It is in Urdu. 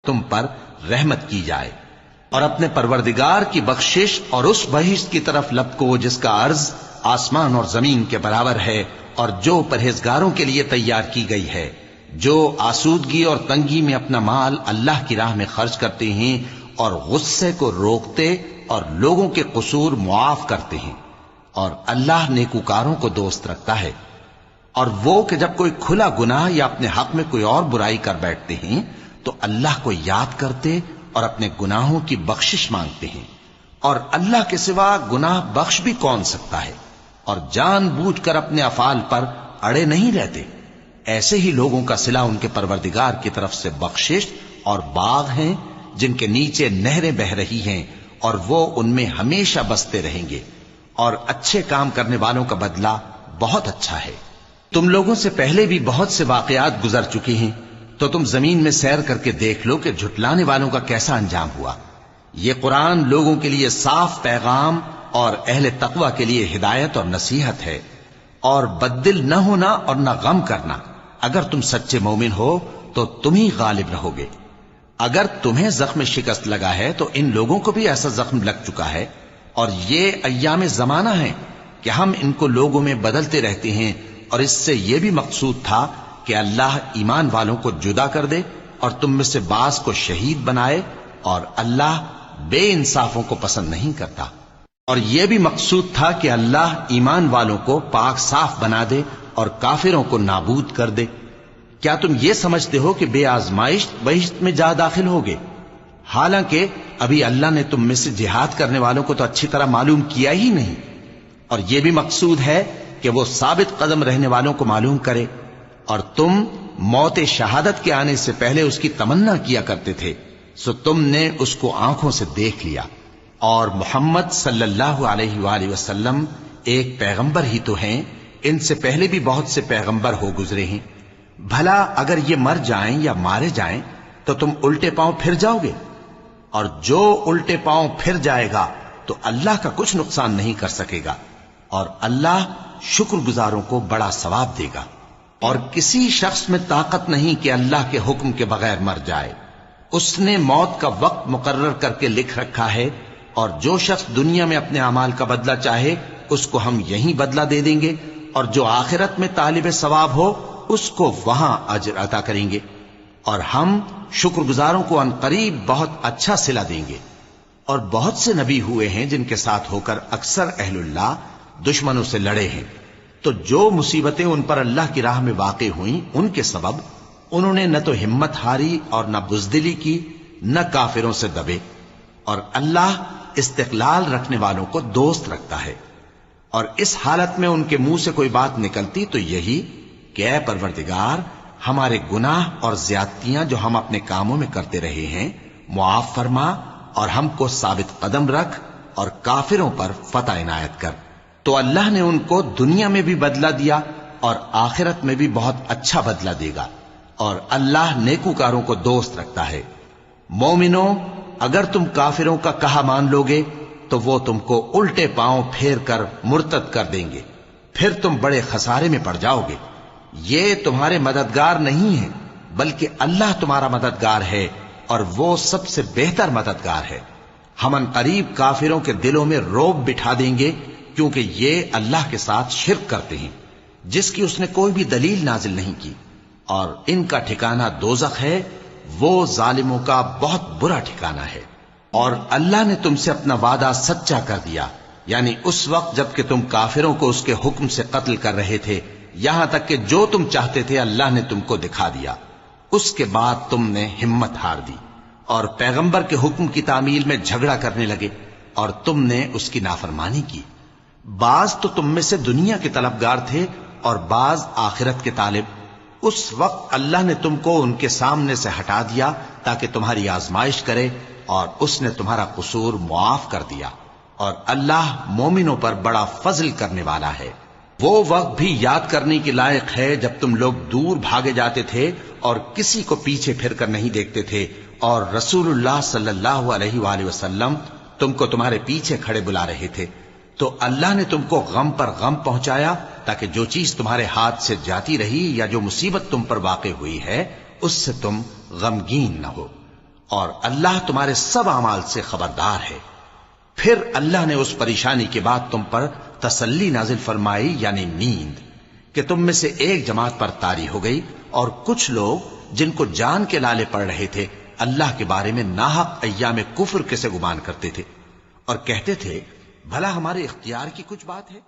تم پر رحمت کی جائے، اور اپنے پروردگار کی بخشش اور اس بہشت کی طرف لپکو جس کا عرض آسمان اور زمین کے برابر ہے، اور جو پرہیزگاروں کے لیے تیار کی گئی ہے، جو آسودگی اور تنگی میں اپنا مال اللہ کی راہ میں خرچ کرتے ہیں اور غصے کو روکتے اور لوگوں کے قصور معاف کرتے ہیں، اور اللہ نیکوکاروں کو دوست رکھتا ہے۔ اور وہ کہ جب کوئی کھلا گناہ یا اپنے حق میں کوئی اور برائی کر بیٹھتے ہیں تو اللہ کو یاد کرتے اور اپنے گناہوں کی بخشش مانگتے ہیں، اور اللہ کے سوا گناہ بخش بھی کون سکتا ہے، اور جان بوجھ کر اپنے افعال پر اڑے نہیں رہتے۔ ایسے ہی لوگوں کا صلہ ان کے پروردگار کی طرف سے بخشش اور باغ ہیں جن کے نیچے نہریں بہ رہی ہیں، اور وہ ان میں ہمیشہ بستے رہیں گے، اور اچھے کام کرنے والوں کا بدلہ بہت اچھا ہے۔ تم لوگوں سے پہلے بھی بہت سے واقعات گزر چکے ہیں، تو تم زمین میں سیر کر کے دیکھ لو کہ جھٹلانے والوں کا کیسا انجام ہوا۔ یہ قرآن لوگوں کے لیے صاف پیغام اور اہل تقوی کے لیے ہدایت اور نصیحت ہے، اور بددل نہ ہونا اور نہ غم کرنا۔ اگر تم سچے مومن ہو تو تم ہی غالب رہو گے۔ اگر تمہیں زخم شکست لگا ہے تو ان لوگوں کو بھی ایسا زخم لگ چکا ہے، اور یہ ایام زمانہ ہے کہ ہم ان کو لوگوں میں بدلتے رہتے ہیں، اور اس سے یہ بھی مقصود تھا کہ اللہ ایمان والوں کو جدا کر دے اور تم میں سے بعض کو شہید بنائے، اور اللہ بے انصافوں کو پسند نہیں کرتا۔ اور یہ بھی مقصود تھا کہ اللہ ایمان والوں کو پاک صاف بنا دے اور کافروں کو نابود کر دے۔ کیا تم یہ سمجھتے ہو کہ بے آزمائش بہشت میں جا داخل ہوگے؟ حالانکہ ابھی اللہ نے تم میں سے جہاد کرنے والوں کو تو اچھی طرح معلوم کیا ہی نہیں، اور یہ بھی مقصود ہے کہ وہ ثابت قدم رہنے والوں کو معلوم کرے۔ اور تم موت شہادت کے آنے سے پہلے اس کی تمنا کیا کرتے تھے، سو تم نے اس کو آنکھوں سے دیکھ لیا۔ اور محمد صلی اللہ علیہ وآلہ وسلم ایک پیغمبر ہی تو ہیں، ان سے پہلے بھی بہت سے پیغمبر ہو گزرے ہیں۔ بھلا اگر یہ مر جائیں یا مارے جائیں تو تم الٹے پاؤں پھر جاؤ گے؟ اور جو الٹے پاؤں پھر جائے گا تو اللہ کا کچھ نقصان نہیں کر سکے گا، اور اللہ شکر گزاروں کو بڑا ثواب دے گا۔ اور کسی شخص میں طاقت نہیں کہ اللہ کے حکم کے بغیر مر جائے، اس نے موت کا وقت مقرر کر کے لکھ رکھا ہے، اور جو شخص دنیا میں اپنے اعمال کا بدلہ چاہے اس کو ہم یہیں بدلہ دے دیں گے، اور جو آخرت میں طالب ثواب ہو اس کو وہاں اجر عطا کریں گے، اور ہم شکر گزاروں کو عنقریب بہت اچھا صلہ دیں گے۔ اور بہت سے نبی ہوئے ہیں جن کے ساتھ ہو کر اکثر اہل اللہ دشمنوں سے لڑے ہیں، تو جو مصیبتیں ان پر اللہ کی راہ میں واقع ہوئیں ان کے سبب انہوں نے نہ تو ہمت ہاری اور نہ بزدلی کی، نہ کافروں سے دبے۔ اور اللہ استقلال رکھنے والوں کو دوست رکھتا ہے۔ اور اس حالت میں ان کے منہ سے کوئی بات نکلتی تو یہی کہ اے پروردگار، ہمارے گناہ اور زیادتیاں جو ہم اپنے کاموں میں کرتے رہے ہیں معاف فرما، اور ہم کو ثابت قدم رکھ، اور کافروں پر فتح عنایت کر۔ تو اللہ نے ان کو دنیا میں بھی بدلہ دیا اور آخرت میں بھی بہت اچھا بدلہ دے گا، اور اللہ نیکوکاروں کو دوست رکھتا ہے۔ مومنوں، اگر تم کافروں کا کہا مان لوگے تو وہ تم کو الٹے پاؤں پھیر کر مرتد کر دیں گے، پھر تم بڑے خسارے میں پڑ جاؤ گے۔ یہ تمہارے مددگار نہیں ہیں بلکہ اللہ تمہارا مددگار ہے، اور وہ سب سے بہتر مددگار ہے۔ ہم عنقریب کافروں کے دلوں میں رعب بٹھا دیں گے، کیونکہ یہ اللہ کے ساتھ شرک کرتے ہیں جس کی اس نے کوئی بھی دلیل نازل نہیں کی، اور ان کا ٹھکانہ دوزخ ہے، وہ ظالموں کا بہت برا ٹھکانہ ہے۔ اور اللہ نے تم سے اپنا وعدہ سچا کر دیا، یعنی اس وقت جب کہ تم کافروں کو اس کے حکم سے قتل کر رہے تھے، یہاں تک کہ جو تم چاہتے تھے اللہ نے تم کو دکھا دیا۔ اس کے بعد تم نے ہمت ہار دی اور پیغمبر کے حکم کی تعمیل میں جھگڑا کرنے لگے، اور تم نے اس کی نافرمانی کی۔ بعض تو تم میں سے دنیا کے طلبگار تھے اور بعض آخرت کے طالب۔ اس وقت اللہ نے تم کو ان کے سامنے سے ہٹا دیا تاکہ تمہاری آزمائش کرے، اور اس نے تمہارا قصور معاف کر دیا، اور اللہ مومنوں پر بڑا فضل کرنے والا ہے۔ وہ وقت بھی یاد کرنے کے لائق ہے جب تم لوگ دور بھاگے جاتے تھے اور کسی کو پیچھے پھر کر نہیں دیکھتے تھے، اور رسول اللہ صلی اللہ علیہ وآلہ وسلم تم کو تمہارے پیچھے کھڑے بلا رہے تھے، تو اللہ نے تم کو غم پر غم پہنچایا تاکہ جو چیز تمہارے ہاتھ سے جاتی رہی یا جو مصیبت تم پر واقع ہوئی ہے اس سے تم غمگین نہ ہو۔ اور اللہ تمہارے سب اعمال سے خبردار ہے۔ پھر اللہ نے اس پریشانی کے بعد تم پر تسلی نازل فرمائی، یعنی نیند، کہ تم میں سے ایک جماعت پر طاری ہو گئی، اور کچھ لوگ جن کو جان کے لالے پڑ رہے تھے اللہ کے بارے میں ناحق ایام کفر کے سے گمان کرتے تھے اور کہتے تھے بھلا ہمارے اختیار کی کچھ بات ہے؟